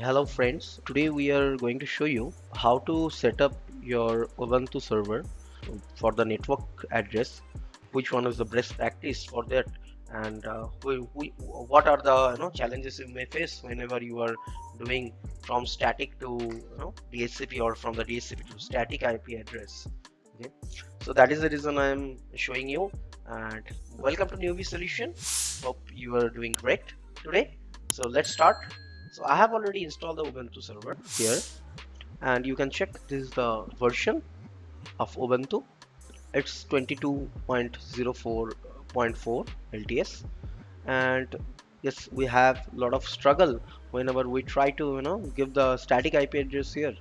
Hello friends, today we are going to show you how to set up your Ubuntu server for the network address, which one is the best practice for that, and what are the challenges you may face whenever you are doing from static to DHCP or from the DHCP to static IP address. Okay, so that is the reason I am showing you, and welcome to Newbie Solution. Hope you are doing great today. So let's start. So I have already installed the Ubuntu server here, and you can check this is the version of Ubuntu. It's 22.04.4 LTS, and yes, we have a lot of struggle whenever we try to give the static IP address here.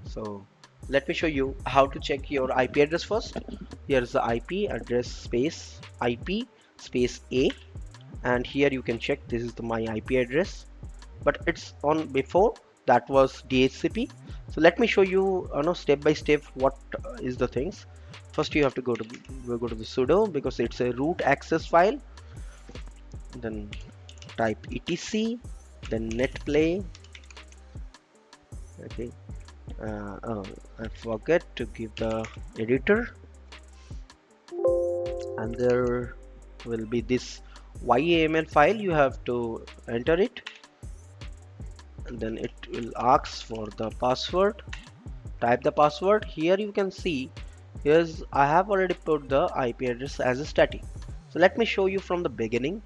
So let me show you how to check your IP address first. Here's the IP address space IP space A, and here you can check this is my IP address, but it's on before that was DHCP. So let me show you, step by step what is the things. First you have to go to the sudo because it's a root access file, then type etc, then netplay. Okay, I forget to give the editor, and there will be this YAML file. You have to enter it, and then it will ask for the password. Type the password. Here you can see, here's I have already put the IP address as a static. So let me show you from the beginning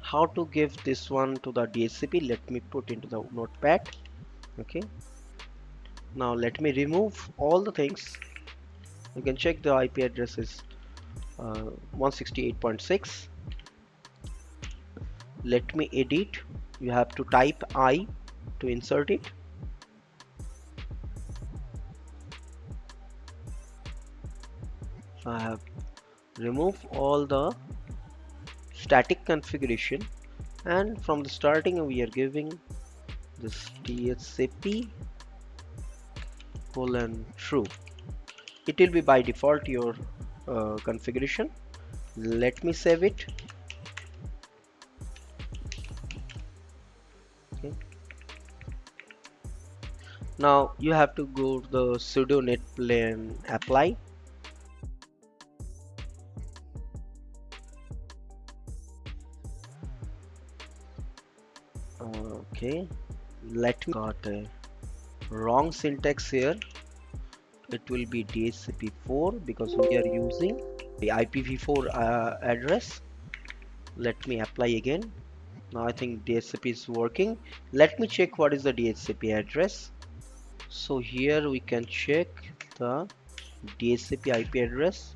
how to give this one to the DHCP. Let me put into the notepad. Okay, now let me remove all the things. You can check the IP address is 168.6. Let me edit. You have to type I to insert it. I have removed all the static configuration, and from the starting we are giving this DHCP colon true. It will be by default your configuration. Let me save it. Okay, now you have to go to the sudo netplay and apply. Okay, let me got a wrong syntax here. It will be DHCP4 because we are using the IPv4 address. Let me apply again. Now I think DHCP is working. Let me check what is the DHCP address. So here we can check the DHCP IP address.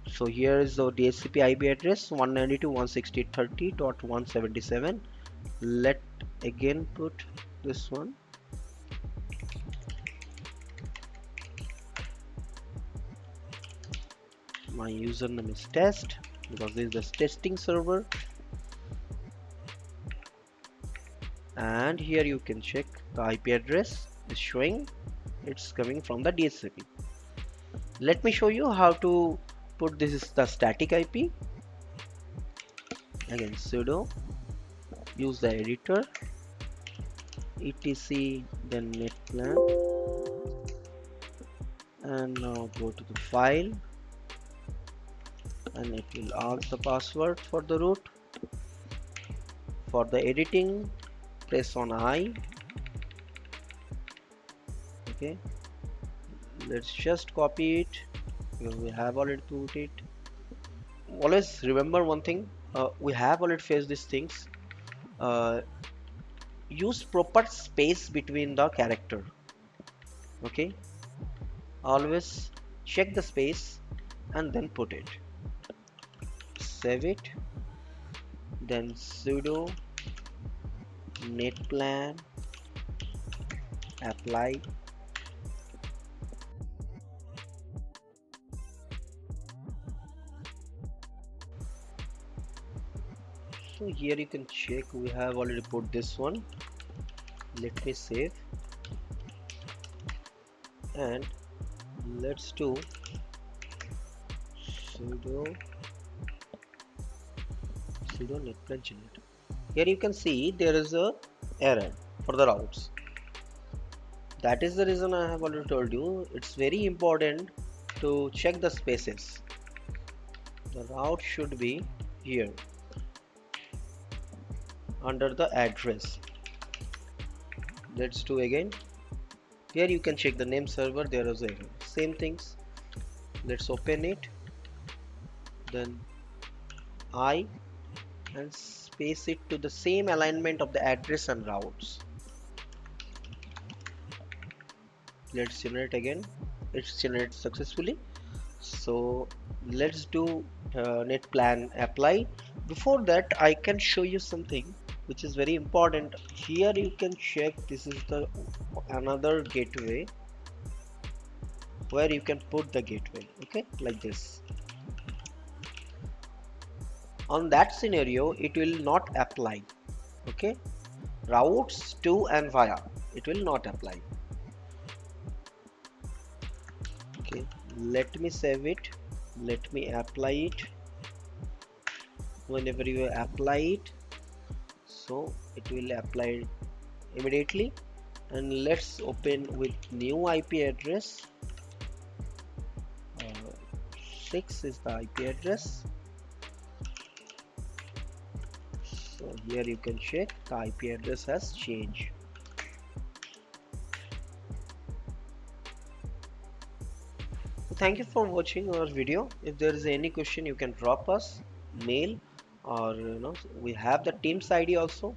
So here is the DHCP IP address 192.168.30.177. Let again put this one. My username is test because this is the testing server, and here you can check the IP address is showing it's coming from the DHCP. Let me show you how to put this is the static IP. Again sudo, use the editor, etc, then netplan, and now go to the file, and it will ask the password for the root. For the editing, press on I. Okay, let's just copy it because we have already put it. Always remember one thing, we have already faced these things. Use proper space between the character. Okay, always check the space and then put it. Save it, then sudo netplan apply. So here you can check we have already put this one. Let me save, and let's do sudo netplan generator. Here you can see there is a error for the routes. That is the reason I have already told you it's very important to check the spaces. The route should be here under the address. Let's do again. Here you can check the name server, there is error. Same things. Let's open it. Then I and space it to the same alignment of the address and routes. Let's generate again. It's generated successfully. So let's do net plan apply. Before that, I can show you something which is very important. Here you can check, this is the another gateway where you can put the gateway, okay, like this. On that scenario it will not apply, okay, routes to and via, it will not apply. Okay, let me save it, let me apply it. Whenever you apply it, so it will apply immediately. And let's open with new IP address. 6 is the IP address. So here you can check the IP address has changed. Thank you for watching our video. If there is any question, you can drop us mail, or we have the Teams ID also.